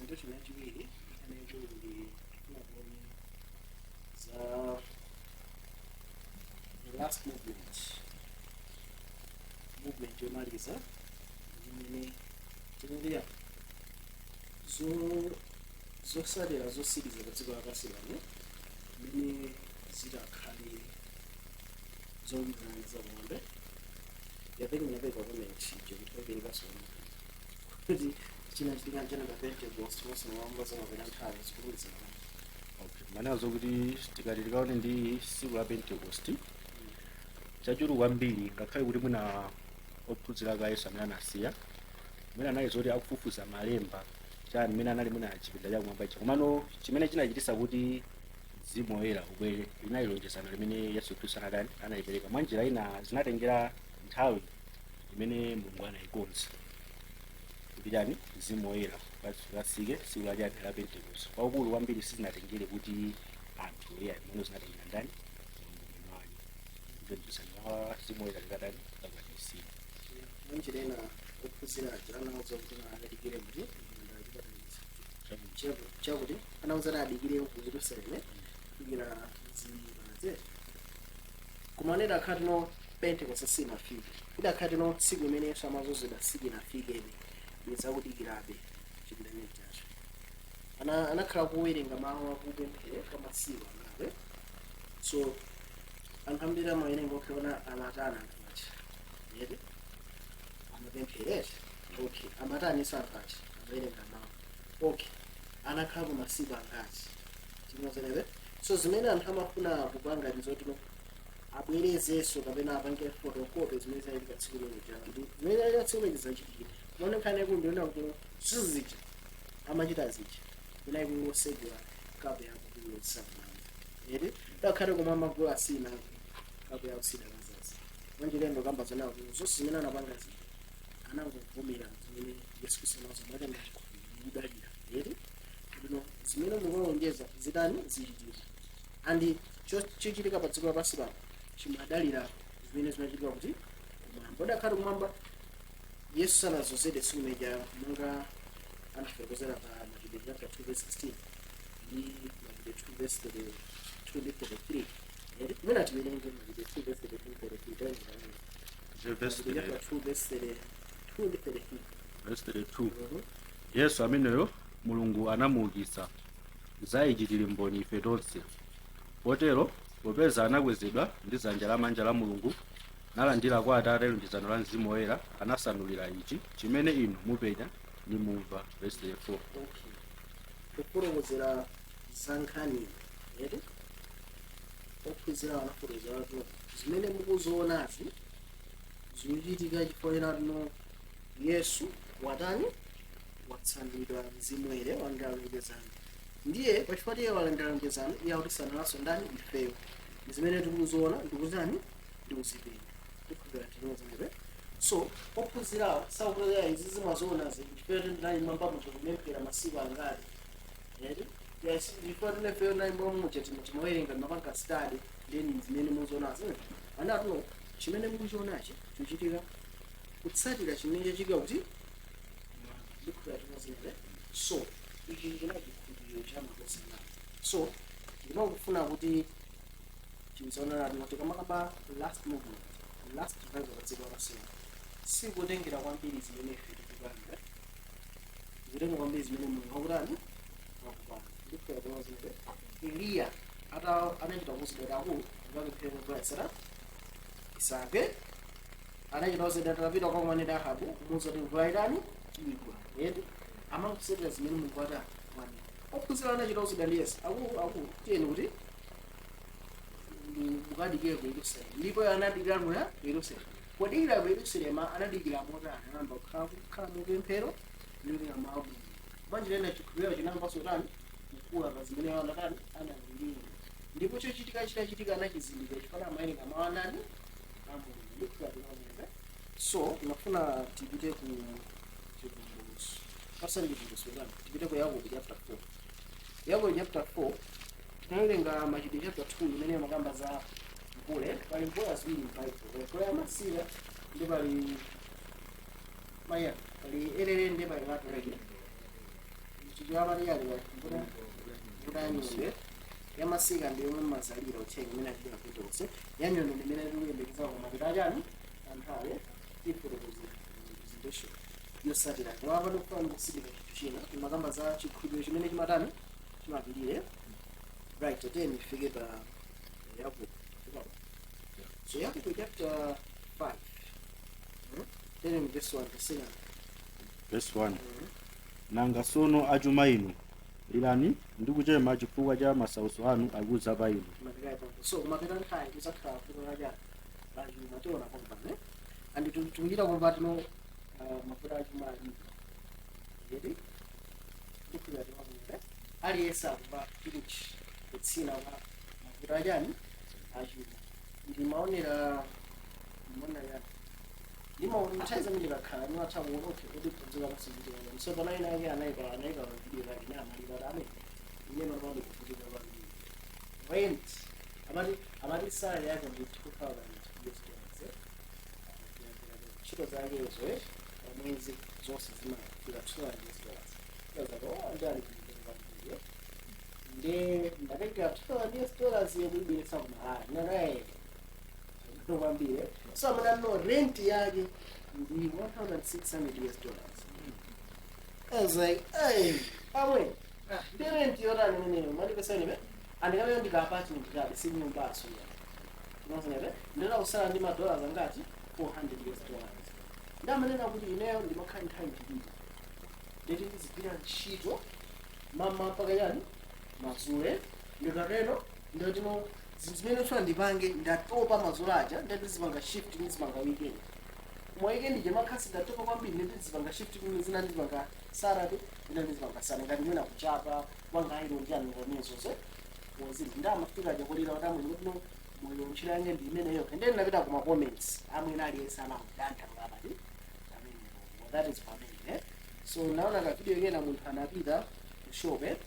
chifungo chinachiwiri ikaneko ndi tinakoni za the last movement yomaliza imene tikumbira zosalira zosiriza pa dziko lapansi pano imene zidakhale zomaliza ng'ombe yapeni napeka comment chokutopelekaso kuti chinachitika chana pa Pentecost mosawamba zamapena nthawi zikulumiza okay manazo kuti tikati tikaone ndi siku la Pentecost chachulu kwambiri ngakhale kuti muna ophunzira a Yesu amene anasiya amene anali zoti akufufuza malemba chani mmene anali muna chipinda chakumwamba ichi komano chimene chinachitisa kuti Mzimu Woyera ubwere linali lonjezano limene Yesu Khristu analipereka mwa njira ina zinatengera nthawi imene Mulungu anayikonza kuti chani Mzimu Woyera asike tsiku la Pentecost kwaukulu kwambiri sizinatengere kuti anthu oyeya imene zinatengera ndani Mzimu Woyera likatani akwanisi manjira ena ophunzira aja anawuza kuti adikire kuti chakuti anawuza adikire ku Yerusalemu kufikira zibanze kumanera akhati no Pentecost sinafike kuti akhati no tsiku imene Yesu amazozedwa silinafikebe bweza kudikirabe chipindamene chacho anakhala kuwerenga mawu akupemphera kwa masiku angabe so anthu ambiri amawerenga okuona amatana anthu achi yeti amapempherera okay amatani sapachi amawerenga mawu okay anakhala masiku angati tinozelebe so zimene anthu amafuna kupanga ndizoti abwerezenso kapena apange photocopy zimene zinachitika tsiku lino zimene zinachitika tsiku lino zachitikira kuonekana kundiona kuti sizija amachita zija inayi kungosegula kape yakukuyotsapana yeti dakhale koma magulu asina kape yakusida kazazi manjirendo kamba zanawo zonse zimene anapanga zija anangovumira zimene Yesu Khristu anazomatenga kudalira yeti kuno zimene mukulonjeza zidani zichitika andi chochitika pa dziko lapansi pano chimadalira zimene zimachitika kuti kumwamba dakhale kumwamba Yesu sanazozede tsiku meja monga anafotokozera pa Machitidwe chapter 2 verse 16 ndi Machitidwe 2 verse 33 kumene atiwerenge Machitidwe 2 verse 32 Yesu ameneyo Mulungu anamuukitsa zayichitire mboni ife tonse potero popeza anakwezedwa ndi dzanja lamanja la Mulungu nalandira kwa Atate lonjezano la Mzimu Woyera anasanulira ichi chimene inu mupenya ndi mumva verse 34 okay kufotokozera zankhani yeti ophunzira anafotokozera kuti zimene mukuzionazi zikuchitika chifukwa no Yesu watani watsanulidwa Mzimu Woyera walandira lonjezano ndiye pachifukwa tiye walandira lonjezano iye akutisanalanso ndani ifeyo zimene tikuziona ndikuzani ndikuzipenya tikugera tinozimebe so ophunzira sakutoya izi zimazoona zipete ndani mambamo chokumempera masiku angati yeti yes before nefe na imbomu chetimawerenga mapanga study then zimene muzoona zimene anatuno chimene mukuchionachi chochitika kutsatira chimene chachitika kuti ndikugera tinozimebe so ichi chinachikhulupiriro cha makosana so ndimangofuna kuti chizoona kuti kamakaba last movement last verse of dziko lapansi sikutengera kwambiri zimene ife tikupanga zikutenga kwambiri zimene Mulungu akutani akupanga ndikugera tinozimebe Eliya anachita kuzidera ku ngakuphewa kwa Isara Isake anachita kuzidera tapita kwa mwana Ahabu muzoti mvula irani igwa yeti amakusetera zimene Mulungu atani kwani ophunzira anachita kuzidera ndi Yesu aku tiyeni kuti mukadikire ku Yerusalemu ndipo anadikira mwa Yerusalemu kodikira ku Yerusalemu anadikira motani anamba kukhala mupemphero ndikutenga mawu manjirena chikhulupiriro chinamvaso tani kukula pa zimene anatani analingira ndipo chitachitika anachizindikira chifukwa amayerenga mawu anani Mulungu ndikugera tinozimebe so nafuna tipite ku chivumbulutso pasani chivumbulutso tani tipite ku Yakobo chapter 4 Yakobo chapter 4 tinawerenga Machitidwe chapter 2 imene makamba za mvule pali mvula ziwiri m'Baibulo mvula yamasika ndi pali erere ndi pali lato lake abali yali budanyonde yamasika ndiyo mumazalira uthenga imene achidika Pentecost yanyondo ndimene tikuyembekeza kumapita achani anthawi presentation yosatira ndiwapa ndikufana kusindika chinthu china timakamba za chikhulupiriro chimene chimatani chimapirire right then ifike pa Yakobo so Yakobo chapter 5 then verse 1 to 7 verse 1 nanga sono achuma inu ilani ndikuchema chifukwa cha masautso anu akudza pa inu so kumapita nthawi kuzakhala fuko lacha lachuma tiona kompane and tikuchita kumva tino mafuta achuma alipo yedi ndikuya timakumire aliyesa kumva chikuchi kutsina kwa mafuta achani achuma ndimaonera mbona yani ndimaonetaiza mimi ndakhala niwatha kuona okay kuti kunzika pasikuti so pana ina yake anaika video yake na amaliba dame yeye ndo ndo kufutika kwa ndio rent amali sala yake ndio 2000 US dollars chito zake hizo mwezi zote zima kila 200 US dollars sasa kwa ndani ndio ndiye ndakeka 200 US dollars yebibile sana na naye ndokwambie so amana no rent yake ndi 1600 US dollars. I was like, hey, amwe the rent yorani nini mali pesa nibe andikabe ndika apartment ngabe si nyumba aso ya unazonyebe ndela usala ndi madollars angati 400 US dollars ndamanena kuti ineyo ndimakhani time ndibidi ndeti ndizipira ntchito mama paka yani mazule ndikareno ndotino zimene twa ndipange ndatopa mazule aja ndeti zipanga shift ndizipanga weekend weekend je makhasi ndatopa kwambiri ndeti zipanga shift zina ndizipanga Saturday ina ndizipanga Sunday ngati mwina kuchapa kwanga iro njani ngonezo se wozi ndamafika je kulira watamu ndino moyo nchilange ndi imeneyo and then napita kuma comments amwe nali esana kudanta ngabati amene that is for me so naona ka video yake na munthu anapita kushope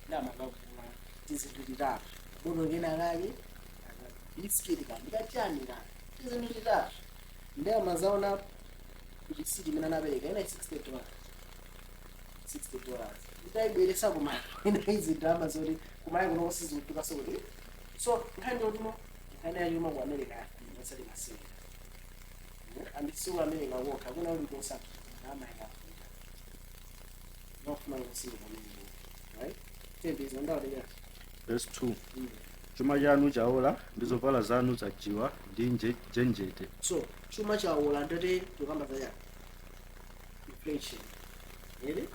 ndamakakuwa tizindulira bono ngena lake biscuit kabika chani na tizindulira ndio mazaona kujisidi mina nabereka ina $60 $60 itaibelesa kuma ina hizi drama zori kuma kuno sizo kutoka sori so nkandi ndimo kana yuma kwa America nasali masiri and so America woka kuna uli kosa kama ya not my see right tembezi ndao ya verse 2 chuma chanu chaola ndizovala zanu zajiwa ndi njenjete so chuma chaola ndete tukamba za inflation yele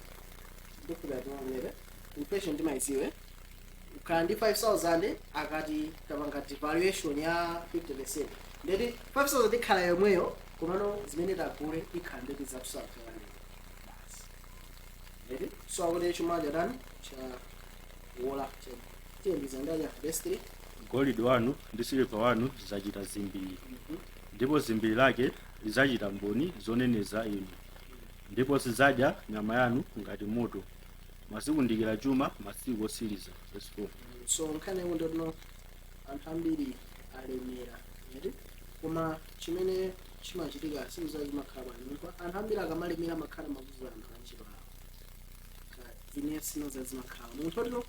ndikuda tuone inflation ndimaiziwe kandi 5000 akati tabangati valuation ya 50% ndeti 5000 ikhala yomweyo komano zimene tagule ikhande tizatusala basi ndeti so akule chuma jadani cha wola cha tembiza ndaja verse 3 golide wanu ndi siliva wanu zachita zimbiri ndipo zimbiri lake lizachita mboni zoneneza inu ndipo sizadya nyama yanu ngati moto mazikundikira chuma masiku osiriza verse 4 so nkhani undo no anthu ambiri alemera ndeti koma chimene chimachitika sizachimakhala bwino anthu ambiri akamalemera makhala makuzu anthu anchito awo ine sinoza zimakhala munthu otino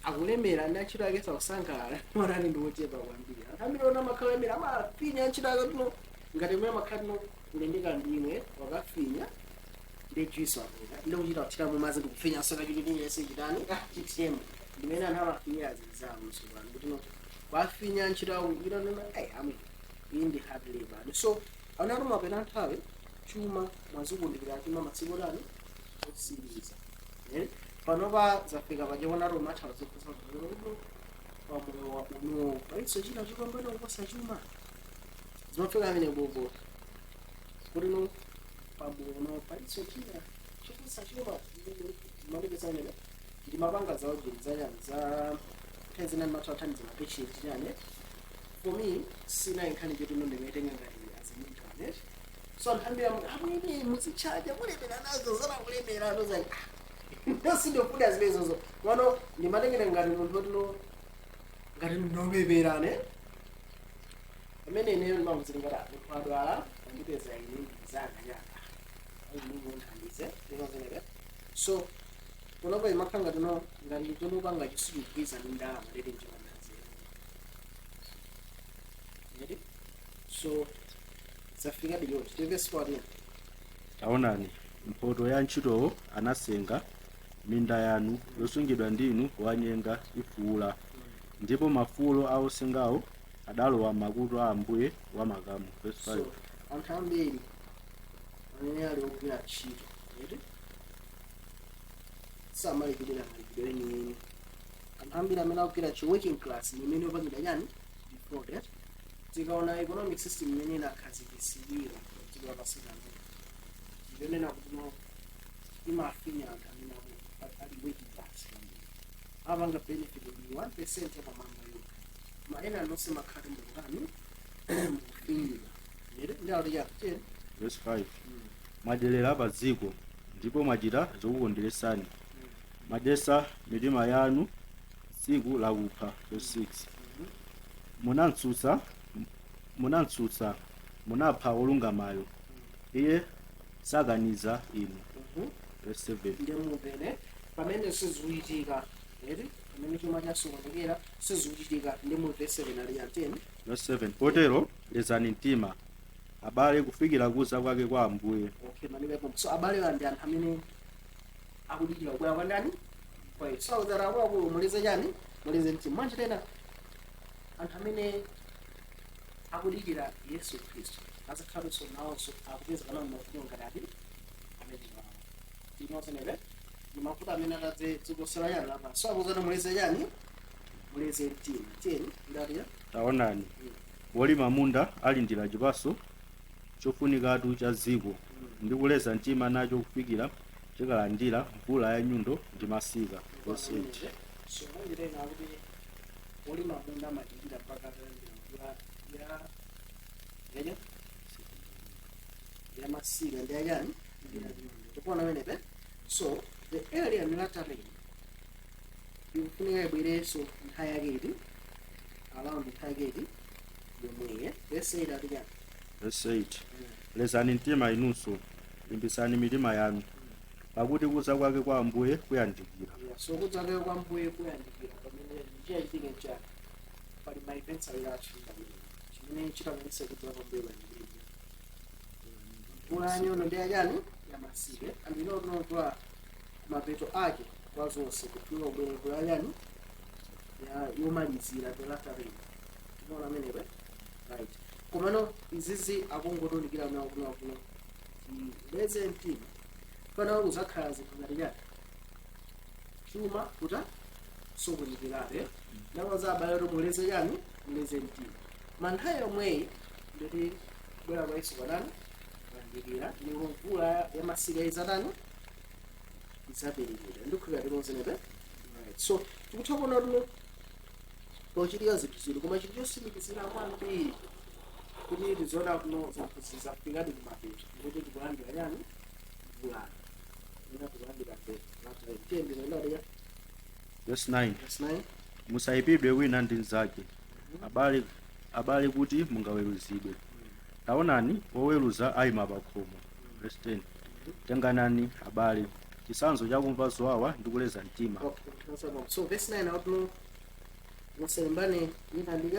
akulemera ndi antchito ake sakusangalala morani ndi ochepa kwambiri anthu ambiri ona makhala lemera amafinya antchito ake tino ngati mwe makhala tino kulendeka ndimwe wakafinya ndi juice wakuda ndi kuchita kuthira mu madzi ndikufinya soka chiti yese chitani chitemo ndimene anthu amafinya azizawo msukani kuti no wafinya ntchito awo ira nena amwe iyi ndi hard labor so anatu mapena nthawi chuma mwazikundikira chuma masiku lani osiriza panopa zafika pachiona roma athawa zokusa pamoyo wa uno paiso china chikambana kuposa chuma zimafika amene bobo kuti no pamono paiso china chikusa chuma zimalekesana ndi mapanga zawo jenzanyani za tezina mathatani zimapatient nyane for me sina inkhani kuti ndo ndimetenga ngati as an internet so ndihambira amwini muzichaja mulemera nazo zana kulemera ndo zani ndosindo kuda zilezozo wano ndimatengera ngati munthu otino ngati ndobeberane amene ineyo ndimamuzilingata mukwadwala andipeza ine ndizanga nyaka ayi mungu nthandize ndinozenere so Unoba imakanga tuno ngani tonopanga chisikukiza ndi ndalama lero njimanazi. Yedi? So zafika biliyo verse 4 ya. taonani mphoto ya ntchitowo anasenga minda yanu yosungidwa ndinu wanyenga ifuula ndipo mafulo a osengawo adalowa makutu a ambuye wamakamu. Verse 5. So anthu ambiri amene ali ogwira ntchito. Yedi? Samalikidira malikidire ni anthu ambiri amene akugwira chi working class ni imene opangidwa yani before that. Tikaona economic system imene inakhazikitsidwira dziko lapansi pano imenena kuti no imafinya anthu amene ali working class apanga benefit ndi 1% yapamwamba yokha ma ena anonse makhati mukutani mukufinyira ndi ali yakuteni. Verse 5. mwadyerera pa dziko ndipo mwachita zokukondweresani mwadyesa mitima yanu tsiku lakupha. Verse 6. munamtsutsa munapha wolungamayo iye sakaniza inu. Verse 7. ndemupene pamene sizikuchitika eti pamene chuma chasokonekera sizikuchitika ndemu verse 7 ali yateni. Verse 7. potero lezani mtima abale kufikira kuza kwake kwa ambuye. Okay manibepo so abale ndi anthu amene akudikira kubwera kwa ndani kwa Yesu. So that akulu muleze chani muleze mtima mwanji tena anthu amene akudikira Yesu Khristu azakhaluso nawonso akupeza kana mafuta ngati amene tinosenere ni mafuta amene atadze dzikosera yani lapa. So akuzana muleze chani muleze mtima tiyeni ndaliya. taonani wolima munda alindira chipaso chofunikatu cha dziko ndi kuleza mtima nacho kufikira chikalandira mvula ya nyundo ndi masika. Verse 8. So ndirena kuti wolima munda amadikira mpaka atalandira mvula ya masika ndi ayani tikuona menepe. So the area military rain ikufunika ibwereso nthawi yake iti around nthawi yake iti yomweyo. Verse 8 ati yani. Verse 8. lezani mtima inunso limbisani mitima yanu pakuti kuza kwake kwa ambuye kuyandikira. So kudza kwake kwa ambuye kuyandikira pamene njira chitike nchani pali ma events awiri atchula chimene chitakanise kudza kwa ambuye kuyandikira mvula yanyono ndi ayani ya masika andinotonotwa mapeto ake kwa zonse kufika kubwera mvula yayani yomalizira pelatari tinaona amenepe right. Komano izizi akungotonikira kuno leze mtima pana uzakhala zinthu ngati yani chuma kuta sokunikirabe nawaza abayero muleze yani muleze mtima manthawi yomweyi nditi bwera kwa Yesu kwanani kuyandikira ndi mvula ya masika izatani izaperekera ndikukhulupirira tinozenepe right. So tikutha kuona tuno pochitika zinthu zili koma chinthu chosimikizira kwambiri kuti tizoona kuno zafikadi kumapeto ndikuti tikulandira yani mvula ina tikulandira tiyendera inadiya. Verse 9. Verse 9. musayipidwe wina ndi mnzake abale kuti mungaweruzidwe taonani woweruza ayima pa khomo. Verse 10. tenganani abale chisanzo chakumva zowawa ndi kuleza mtima. Okay, so verse 9 akuti musalimbane wina ndi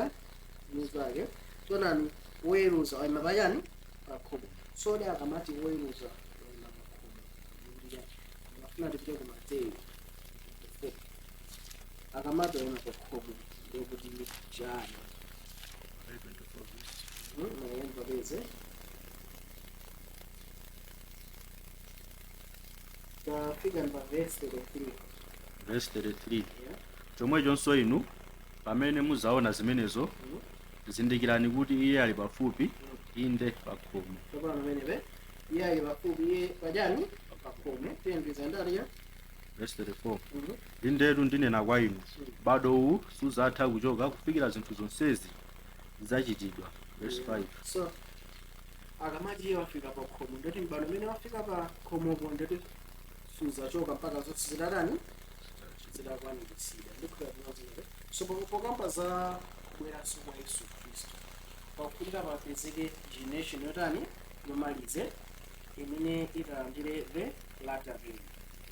mnzake tionani woweruza ayima pa yani pa khomo. So ndi akamati woweruza ayima pa khomo ndiyani tipite ku Mateyu akamati ayima pa khomo ndikuti chani nayenza beze tafika pa verse 33. Verse 33. Yeah. chomwechonso inu pamene muzaona zimenezo zindikirani kuti iye ali pafupi inde pa khomo. Topano menepe iye ali pafupi iye pajani pa khomo tiyendeza ndaliya. Verse 34. indetu ndinena kwa inu bado uwu suzatha kuchoka kufikira zinthu zonsezi zachitidwa. Verse 5. So akamati iye wafika pa khomo ndoti mbano mene wafika pa khomopo ndoti suzachoka mpaka zonse zidatani zidakwaniritsidwa ndikukhulupirira tinozenepe. So pokamba za kubweranso kwa Yesu Khristu pakufunika papezeke generation yotani yomalize imene italandire the latter rain.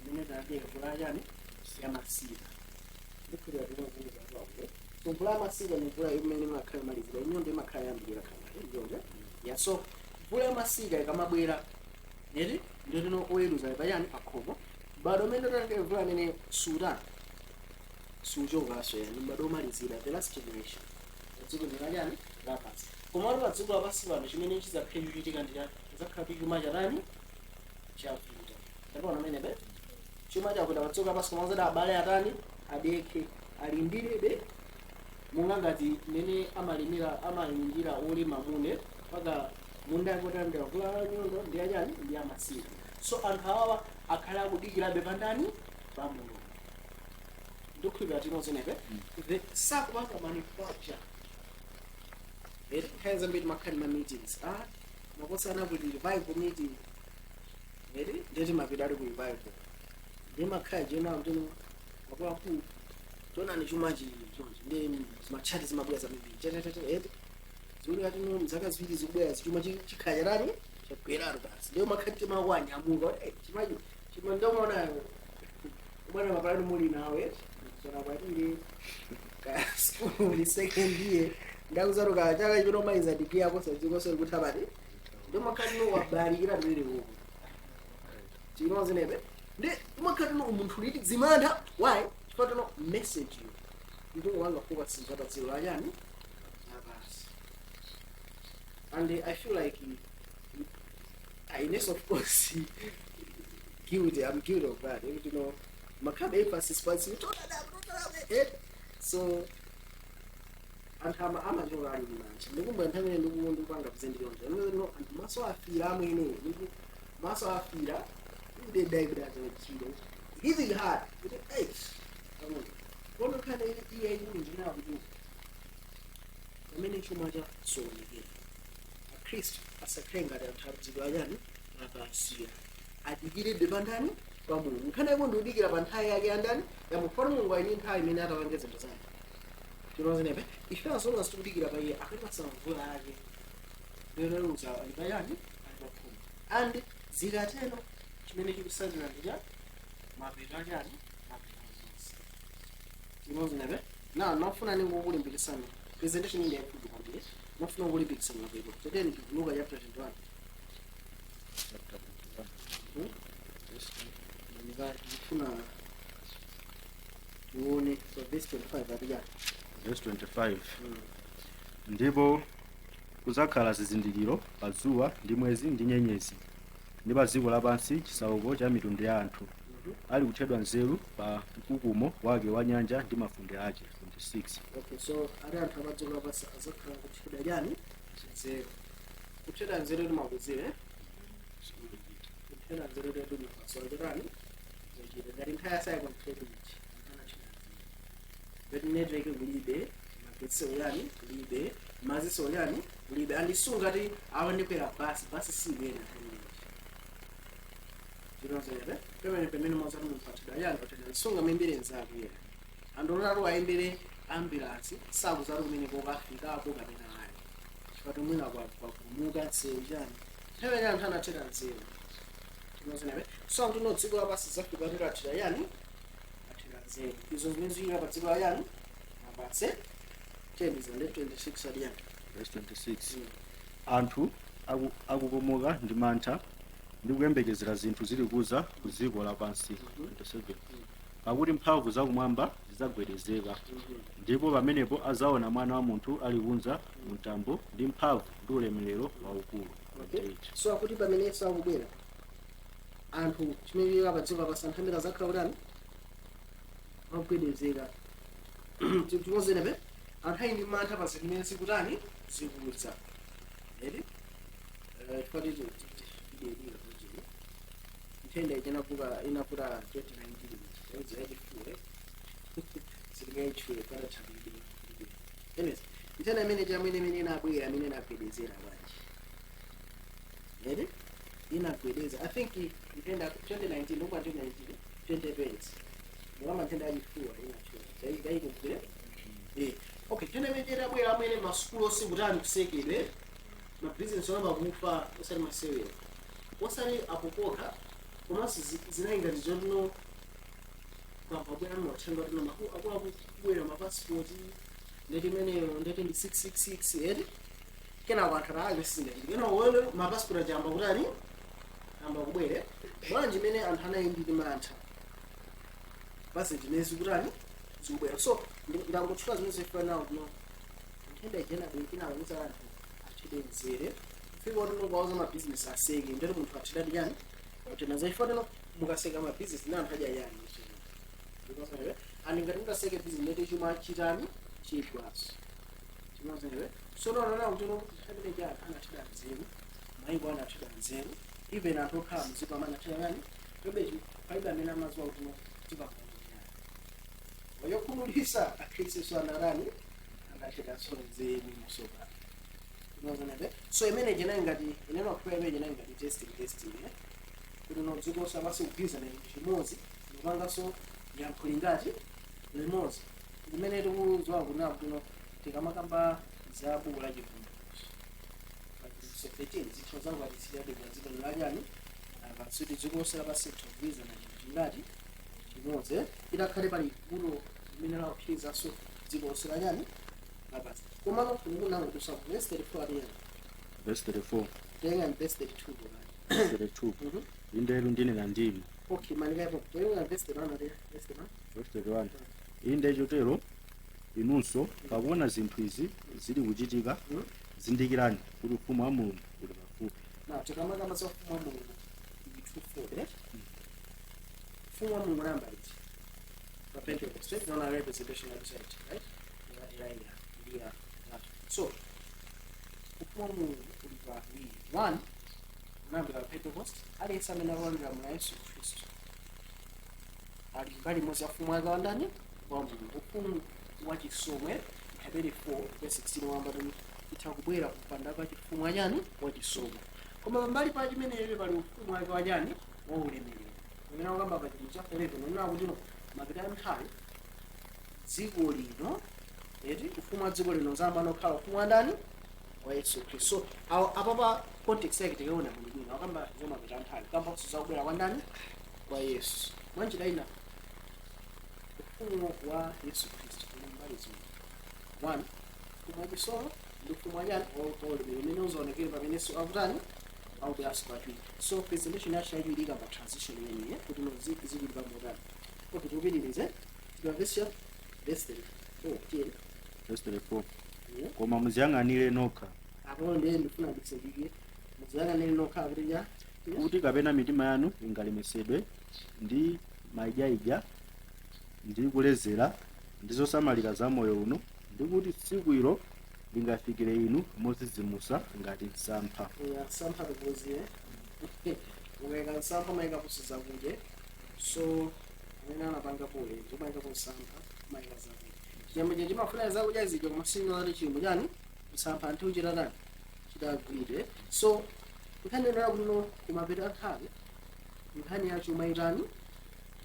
imene tadeka mvula yani yamasika ndikhulira tinokuuza kwawe so mvula yamasika ni mvula imene imakhala malizira inyonde imakhala yambirira kangati njonje yaso mvula yamasika ikamabwera neti ndio tino oweruza payani pakhomo bado umene tadeka mvula imene sudan suchokaso yani bado umalizira the last generation dziko ndinayani lapasi koma ali padziko lapasi pano chimene chizakhala kuchitika ndiyani chizakhala chuma chanani chapita ndaona amene be chuma chakuda padziko lapasi koma zada abale atani adeke alindiribe mungangati mene amalimira olima mune paka munda yakotandira kula nyondo ndi achani ndi amasika so anthu awa akhala akudikirabe pandani pamuno ndikukhulupirira tinozenepe the sakupanga manufacture it hasn't been makhani ma-meetings makosana kuti revival meeting eri ndeti mapita ali ku revival ndi makhala jena mtino akuluakulu tonani chuma chonje ndi zimachati zimabwera zambiri eti ziwiri kati no mzaka ziwiri zikubwera zichuma chikhala chanani chagweraro basi ndiyo makhati makuanyamuka chima ndomaona ubwana mapalani muli nawe sona kwatire ka school second year ndakuzaruka chaka chino maiza degree yako sadzikoso likuthabati ndio makhati no wabalikira ndire uko chinozinebe ndi makhati no umuntu liti zimanda why chifukwa no message you ndio wanga focus zapa zero ayani abasi and I feel like Ines of course guilty. I'm guilty of that. You know, Maccabi emphasis points. So, and I'm a journal match. The woman having a woman to bank of Zendion. No, and Maso Afira, meaning Maso Afira, they died as a kilo. Easy hard with the eggs. One kind of EA now. The many Chumaja so again. A Christ as a king at the Tabayan, Abasia. Adigiri debandani bamu kana ngondo digira bantaya yake andani ya mufarmu ngwani ntayi mina atawangeza ndozana tinoze nebe ifika songa studigira baye akaba samvula yake lero uza bayani alibakuma and zigateno chimene chikusazira ndija mapeta yani mapeta tinoze nebe na nafuna ningokulimbikisana presentation ndi yakudu kwambiri nafuna ngokulimbikisana mapeta today ndikunuka chapter 21 verse 25 ndipo kuzakhala zizindikiro pa dzuwa ndi mwezi ndi nyenyezi ndi pa dziko lapansi chisauko cha mitundu ya anthu ali kuthedwa nzeru pa mkukumo wake wa nyanja ndi mafunde ake 26 okay so ari anthu amadziko lapansi azakhala kuthedwa chani nzeru kuthedwa nzeru ndi makuzire kuthedwa nzeru ndi masolekani ngati nthaya sayi kwamthedi ichi kuti network kulibe magetsi oyani kulibe mazisi oyani kulibe andisunga ti awandikwera basi siyena zvinozere pemene mozati mumpatira yani kuti ndisunga membere nzako yena andonaro ayembere ambulance sakuzati kumene kokafika apo kapena ayi chifukwa mwina kwakumuka nsewu chani pemene anthu anathera nzeru tinozere so anthu dziko lapansi zafika tikatira yani nzeru izo zimene zikira pa dziko layani mabase tendiza ndi 26 adiyani verse 26 anthu akukomoka ndi mantha ndi kuyembekezera zinthu zili kuza ku dziko lapansi 27 pakuti mphamvu zakumwamba zidzagwedezeka ndipo pamenepo azaona mwana wa munthu ali kunza mu mtambo ndi mphamvu ndi ulemerero waukulu so akuti pamene sakubwera anthu chimene chili pa dziko lapansi anthu amene azakhala kutani magwedezeka tikozene anthu ali ndi mantha pa zinthu zimene zikutani zikudza edi tifatiti nthenda ichinakuka inakuta 2019 yachifuwe silingayichule patathabidi anyways nthenda imene inabwera amene inagwedezera bwanji edi inagwedeza I think nthenda 2019 ndokwa 2020 ngoma nthenda yachifuwa inachula dayikumbukire okay tena imene abwera amene masukulu osikutani kusekedwe ma business olamba kufa osali masewera osali apokoka komanso zinayinga ndizono kwabwera mothenga kuti akubwera mapasipoti ndeti imeneyo ndeti ndi 666 eti kenako anthu atalabe sizingaiti kenako wele mapasipoti achiyamba kuti ani amba kubwere bwanji imene anthu anayinditi mantha basi tinezi kuti ani zikubwera so ndangotchula zimene zifanawo kuno nthenda ijenabwera kinawuza anthu atidenzere fika kuti nokauza mabhizinesi aseke ndeti munthu athidati yani kuti nazaifanano mukaseka mabhizinesi ndi anthu adya yani and ngati mutaseke business nete chuma chitani chitwaso chinozewe so nona kuti nokuthabile cha anathida nzeru maiko anathida nzeru even atokhala muziko amene athida yani tobechi paiba amene amaziwa kuti tipakuya oyokhumulisa akhristu anarani anathida so nzeru musoka chinozewe so imene jena ngati ineno kwa imene jena ngati testing kuti nodziko sabasi kubiza na chimozi nopanga so yankhulingati limodzi kumene tikudziwa kunako kuno tikamakamba za buku la chivumbulutso 17 zitho zangatitsirade gazito lajani avatsuti dzikosa pasithoviza na chingati chimodzi idakhale pali buku limene lakuphiriza so dzikosa lajani lapasi komano kunikunawo kutusa verse 34 aliyani verse 34 tenga verse 32 verse 32 indelu ndinena ndinu okay manikapo tenga verse 1 ali verse 1 verse 31 inde chotero inunso pakuona zinthu izi zili kuchitika zindikirani kuti ufumu wa Mulungu uli pafupi na tikamakamba za ufumu wa Mulungu ndi 2:4 ufumu wa Mulungu namba iti pa Pentecost right na representation of church right yeah so ufumu wa Mulungu uli pa one namba ya Pentecost aliyense amene analandira mwa Yesu Kristo ali mbali moja ufumu wake wa ndani wa Mulungu ufumu wa chisomwe Hebrew 4:16 wamba kuti itakubwera kupanda kwa chifumu wanyani wa chisomwe koma mbali pa chimene pali ufumu wake wa nyani wa ulemerero umene wakamba pa chinthu cha 11 nona kuti mapita nthawi dziko lino eti ufumu wa dziko lino zamba nokhala ufumu wa ndani wa Yesu Kristo so apa pa context yake tikaona bwino wakamba zoma mapita nthawi kamba kusuza kubwera kwa ndani kwa Yesu mwanjira ina ufumu wa Yesu Kristo mbali zino one ufumu wa chisomwe ndi ufumu wa nyani wa ulemerero umene uzaonekera pamene Yesu akutani au biasi kwa so presentation ya shairi ilika ba transition yenye kuti no zili ba modern okay tubidilize tukavesha verse 4 verse 34 koma muziyang'anire nokha apo ndiye ndifuna kutsindike muziyang'anire nokha kuti kuti kapena mitima yanu ingalemesedwe ndi maidyaidya ndi kulezera ndi zosamalira za moyo uno ndi kuti tsiku ilo lingafikire inu modzidzimusa ngati msampha sampha kuziye ukayika msampha mayika kusiza kuje so amene anapanga pole ndimayika kusampha mayika zakudya chiyambo che chimafuna zakudya zidya koma sinolati chiyambo chani msampha anthu uchita tani chidagwire so nkhanenera kuno kumapeta akhale nkhani yacho mayitani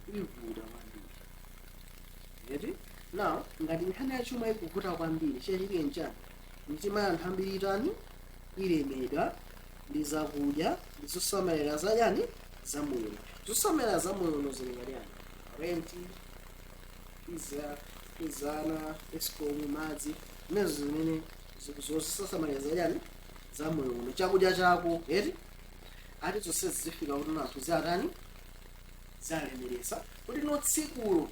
ivuta kwambiri eti now ngati nkhani yacho mayikuvuta kwambiri chachike nchani mitima ya anthu ambiri itani ilemedwa ndi zakudya ndi zosamalira za yani za moyo zosamalira za moyo nozilingana yani renti izana escom madzi mezo zimene zosamalira za yani za moyo uno chakudya chako eti ati zonse zifika kuti nathu zatani zalemeresa kuti no tsikulo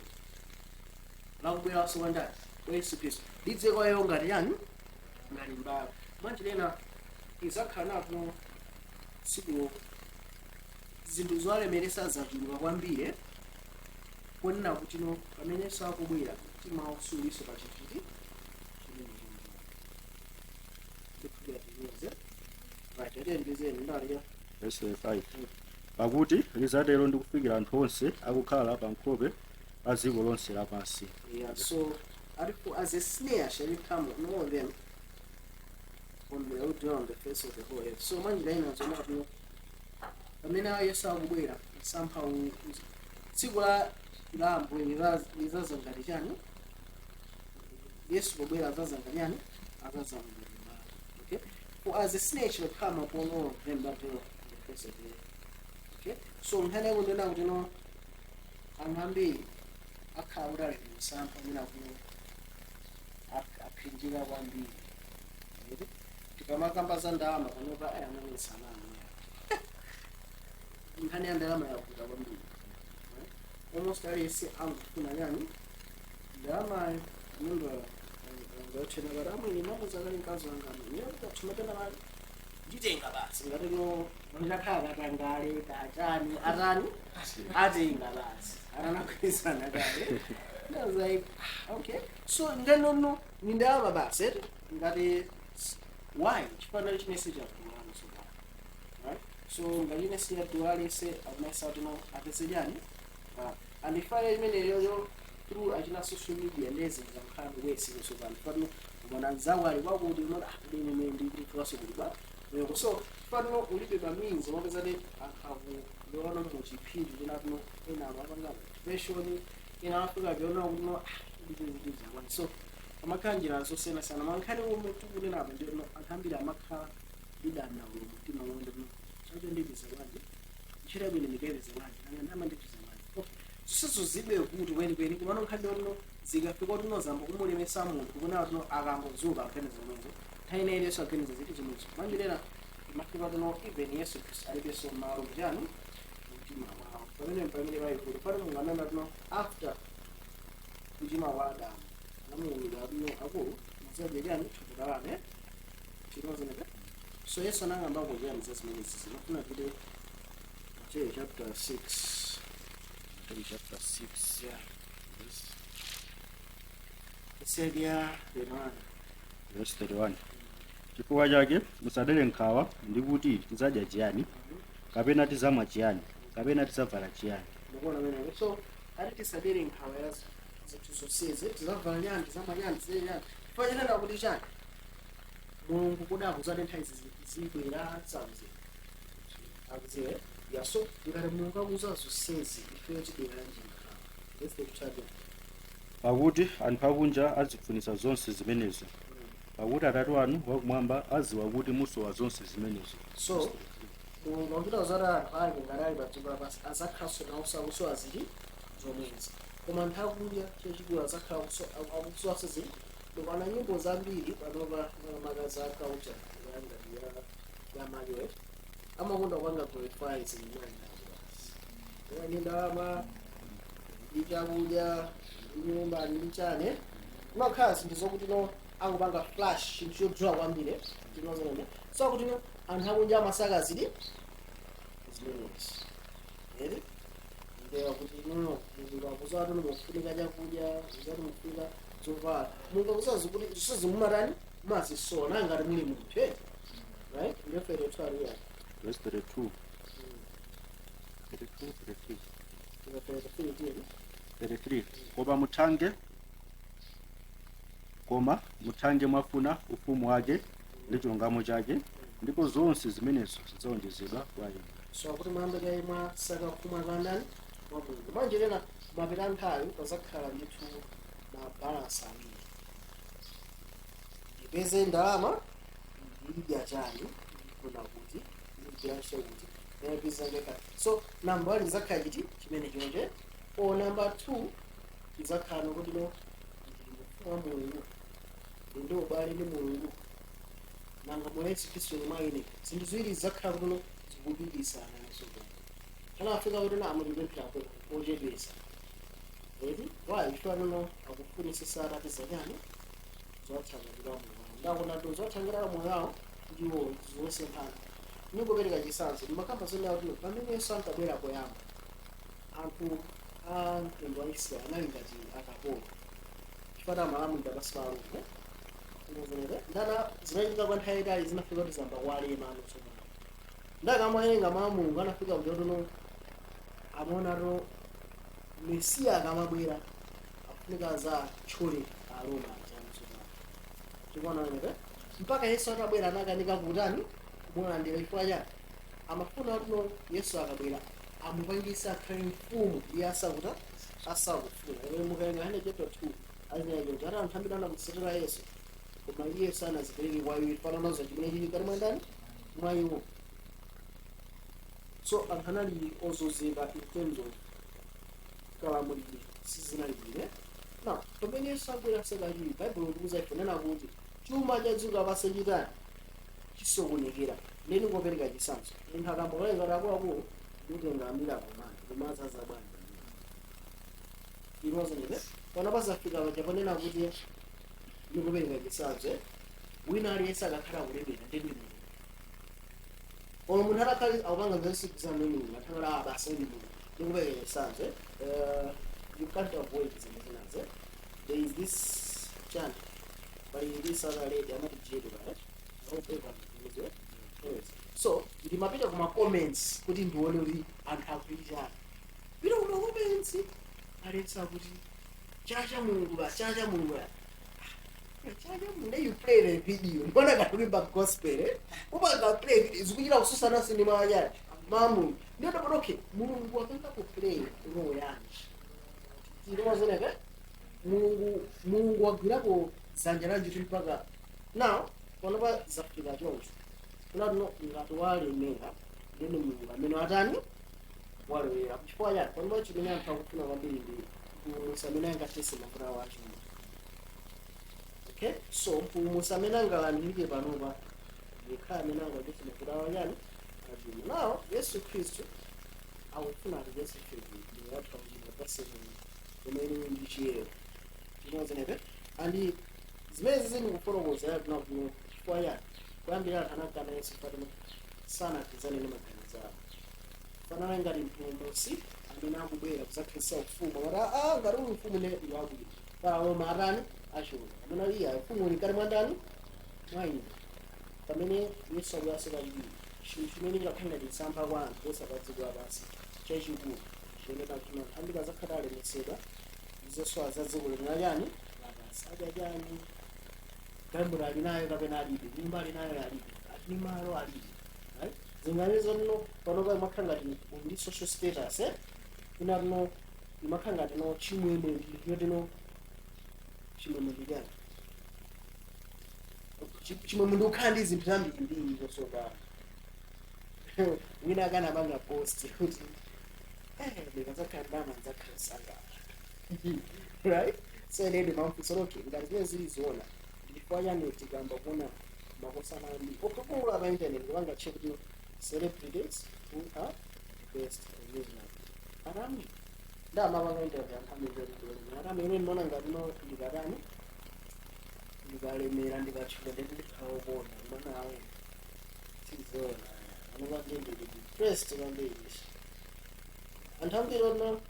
lakubwera so wandani kwa Yesu Kristo lidze kwa yo ngati yani ngati mbala manje lena izakhala napo sikulo zinthu zolemeresa zachuluka kwambiri kunena kuti no pamene sakubwera tima usuliso pa chifiti verse 5 pakuti lizatero ndi kufikira anthu onse akukhala pa nkhope pa dziko lonse lapansi yeah so as a snare shall it come on all of them on the face of the whole earth so manje laina zona kuti pamene Yesu akubwera somehow tsiku la Ambuye lizazangati chani Yesu pobwera azazanganyani azazanganyani okay for as a snare shall come upon all of them that dwell on the face of the earth okay so nkhani yako ndiyona kuti no anthu ambiri akhala kuti ali msampha mwina kuno aphinjika kwambiri tikamakamba za ndalama panopa anamisanano nkhani ya ndalama yakuta kwambiri almost aliyese angufuna yani ndalamayo nyumba ngathena karamwe mamuzakali mkazi wangano niyatumatena mali nditenga basi ngatino ndakhala katangale kachani atani atenga basi ananakwizana kale I was like okay so nganono ni ndalama basi ngati why chifana chi message akuwana so right so ngayine siya dualese amesa tino atesejani andifanya imene yoyo through ajina social media lezi zamkhanda wesi so vanhu pano mwananzawo ali kwakuti unona dini ndi kwaso kuliba yoko so pano ulibe baminzi wapeza le akhavu yona mu chiphindi linapno ena abanga fashion ina afika byona uno ndi zakwana so amakhanjira so sena sana mankhani umuntu kunenaba nje akhambira amakha lidana umutima wonke so ndi bizakwana chira bini mikebeze manje nama ndi bizakwana sizo zibe ukuthi kweni kumana ukhandi ono zikafika ukuthi unozamba kumulemesa umuntu kubona ukuthi akangozuka apheneze mwenzo thayine leso apheneze zithi zimuzo manje lena imafika ukuthi even Yesu Kristu alibe so malo njani mtima wawo pamene bayikulu pano munganana kuti after mtima wa Adamu namuntu labiyo akulu mzaje jani tukukalane chinozeneka so Yesu anangamba ngoja mzazimene zinofuna kuti chapter 6 chapter 6 yeah yes Ezekiel 31 verse 31 chifukwa chake musadere nkhawa ndi kuti tizadya chiyani kapena tizamwa chiyani kapena tizavala chiyani ndikuona mene so ati tisadere nkhawa yazo zithu zonsezi tizavala nyani tizamwa nyani tizere nyani fanyanana kuti chani Mulungu kudaku zatentha izi zibwera tsamze akuziwe yaso ngati Mulungu akuza zonsezi ife tibwera njinga let's take charge pakuti anthu akunja azifunisa zonse zimenezo pakuti Atate wanu wakumwamba aziwa kuti musowa zonse zimenezo so Mulungu akuti zara ali ngalali padziko basi azakhaso nawo sakusowa zili zomwezi koma anthu akunja chechikulu azakhala akusowa zili ndikwana nyimbo zambiri panopa makazi akaucha ya maliwe amakonda kwanga glorify zimani nazo ni ndalama ichakudya nyumba ndichane nokhala sindizokuti no angupanga flash chinthu chodzula kwambiri tinozonene so kuti no anthu akunja amasaka zili zimenezi eri ndewa kuti no Mulungu akuzowa kuti mufunika chakudya zizati mufunika zovala Mulungu akuzazi kuti zisizimumatani mazisona ngati muli munthu right ndefere twali ya verse 32 33 koma muthange mwafuna ufumu wake ndi chilungamo chake ndipo zonse zimenezo zidzawonjezedwa kwa inu so kuti mwambe kai mwasaka ufumu kandani wa Mulungu manje lena mapita nthawi pazakhala ndithu na balance awiri ndipeze ndalama ndidya chani kuna kuti ndiyashe kuti ndiyapizangeka so number 1 izakhala chiti chimene chonje o number 2 izakhala kuti no wa Mulungu ndo ubali ndi Mulungu nanga mwa Yesu Kristu ni mwaine zinthu ziwiri izakhala kuno zikubidisana naso kana afika kuti na amulipempha ko ojebesa eti wa ifana no akufunisa sara tizanyani zothangira Mulungu ndakona ndo zothangira Mulungu ndiwo zose mpana nikupereka chisanzo ndimakamba zona kuti pamene Yesu ankabwera koyamba anthu a mpingo wa Israeli anali ngati akapolo chifukwa malamu ndapasipalume ndozonere ndana zinachitika kwa nthawi itali zinafika kuti zamba walema anotsopano ndakamwayenga mwa Mulungu anafika kuti no amonato Mesiya akamabwera afunika za tchole Aroma chanosopano chikuona nene mpaka Yesu atabwera anakanika kutani kumulandira chifukwa chake amafuna kuti no Yesu akabwera amupangisa akhale mfumu iye asakufuna mukaenga hane chapter 2 azinyayo kuti anthu ambiri anamutsatira Yesu koma iye sanazipereke kwa iwo fananazo chimene chili kati mwandani mwa iwo so anthu anali ozozeka in terms of kalamuliro sizinalipire. Now pamene sabwera sekachiri baibulo likuza ifonena kuti chuma cha dziko lapansi chitani chisokonekera leni ngopereka chisanzo munthu akamboleka takuwakuwo ndikutenga amirapo mani kumaza zabwanja ilozonene pana pasafika paja panena kuti ndikupereka chisanzo wina aliyense akakhala kulembera ndi mulungu ono munthu atakhala akupanga zesikuza mulungu atakhala abasa ndi mulungu ndikupereka chisanzo you can't avoid zinthu zinazo. There is this chant by this other lady amati jedu right so ndimapita kuma comments kuti ndione kuti anthu akuitana pita kuma comments aletsa kuti chacha mulungu chacha mulungu chacha mulungu you play the video mbona kakulimba gospel upanga play video zikuchita kususana sinema yake mamu ndio ndo okay mulungu akanga ku play roho yanji ndimazoneka mulungu wagwirako dzanja lanji mpaka now panopa zafika choncho kunatino ngati walemera ndine mulungu amene watani walowera kuchifukwa chake panopa chimene anthu akufuna kwambiri ndi mpulumutsi amene angatese mavuto awo achuma. Okay, so mpulumutsi amene angalandilike panopa yekha amene angatese mavuto awo achani achuma. Now Yesu Khristu akufuna atipatse ndi watu akupatse kumene ndi chiyero chinozeneka andi zimene zini kufotokoza yakuna kuno chifukwa chake kuyambira anthu anakana Yesu Fatima sanatizane ndi maganizo awo fanana ngati mpulumutsi amene akubwera kuzakhalitsa ufumu ngati ngati uli ufumu ne iwabwino pawo maatani achona amene aliya ufumu uli kali mwandani mwaine pamene Yesu akuyase kachiwiri chinthu chimene chikakhala chisampha kwa anthu osapadzidwa pansi chachikulu chioneka kuti ambiri azakhala alemetsedwa izenso azadziko linalani lapansi adajani baibulo ali nayo kapena alibe nyumba ali nayo alibe ali malo alibe right zinganizo no panopa imakhala ngati ndi social status ina no imakhala ngati no chimwemwe yoti no chimwemwe ndiyani chimwemwe ndikukhala ndi zinthu zambiri zosoka wina akana apanga post kuti ndikazakhala ndama nzakhala sanga right so ndio mamfuso roke ngati zile zilizoona ndilikuwa yani tikamba kuna makosa nani okukula ba internet nganga check the celebrities who are the best in New Zealand arami ndama banga internet amameze ndi arami ine mbona ngati no ndikadani ndikalemera ndikachika ndi kaobona mbona awe tizona anoba ndi depressed kwambiri and how they know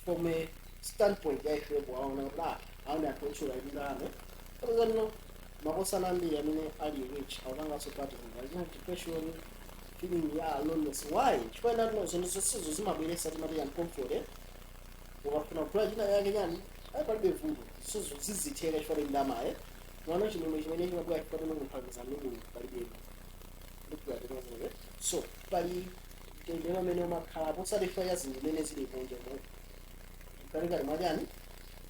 from a standpoint ya ifebu aona la aona kuchula ndane kwa no makosa nambi amene ali rich awanga sopati ngazina depression feeling ya aloneness why chifukwa no zonizo zimabweresa timati uncomfort ukafuna kula china yake yani palibe vuto sizo zizitheka chifukwa ndama mwana chimwe chimene chimabwera chifukwa mphamvu mulungu palibe ndikuyatenga so pali tendera mene makhala posalifa ya zinthu zimene zili kunja mo kalikali mwajani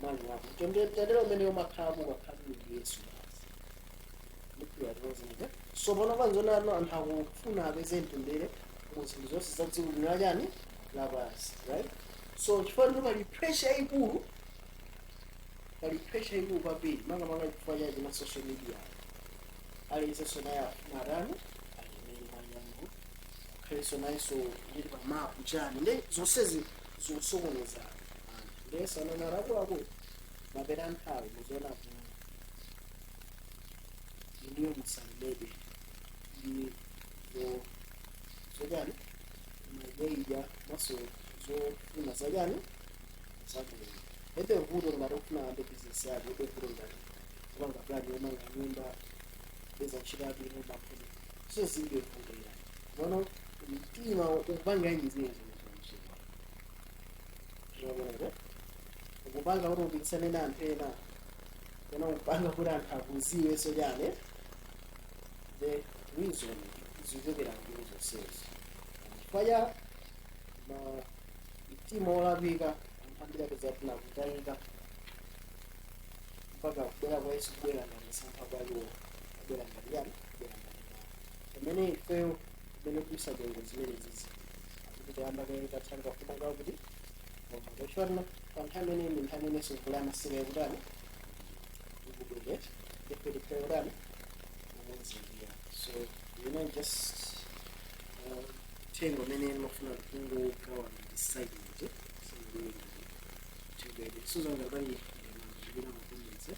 mani wako tendera mene makhala kakhala ndi Yesu ndikuyatenga so bona kwanzona ano anthu akufuna apeze mtendere mu zinthu zonse za dziko linajani lapansi right so chifukwa pali pressure ikulu kwambiri manga chifukwa cha ma social media aliyense naye marani kaleso naiso ndili pamapu chani ndi zonsezi zosokoneza anthu ndesa nanarako mapera nthawi muziona ndiyo musalebe ndi zojani mabeija maso zofuna zajani zabwino ebe vuto ngati ufuna ande business yako ebe vuto ngati kupanga plan yomanga nyumba beza chirabi nyumba kuni so zilibe vuto ila mono mtima upanga hizi zile zinazoshika ukupanga kuti upikisane na antena kana upanga kuti anthu akuziwe sojane the reason zikubera kuzo sales faya ma mtima olabika ambira kuzapina kutayika mpaka kubera kwa Yesu kubera ngati sampha kwaliwo kubera ngati yani kubera ngati pamene ifeyo bene kuisa jengo zimene zizi kuti amba kaithathanga kumanga kuti ngachwana panthawi imene ndi nthawi imene sikulama sika kutani ikubwere epelekera kumuzindira so just tengo mene mafuna kungogawa decide nje singuli tibwere sizonga bali ndina makomezi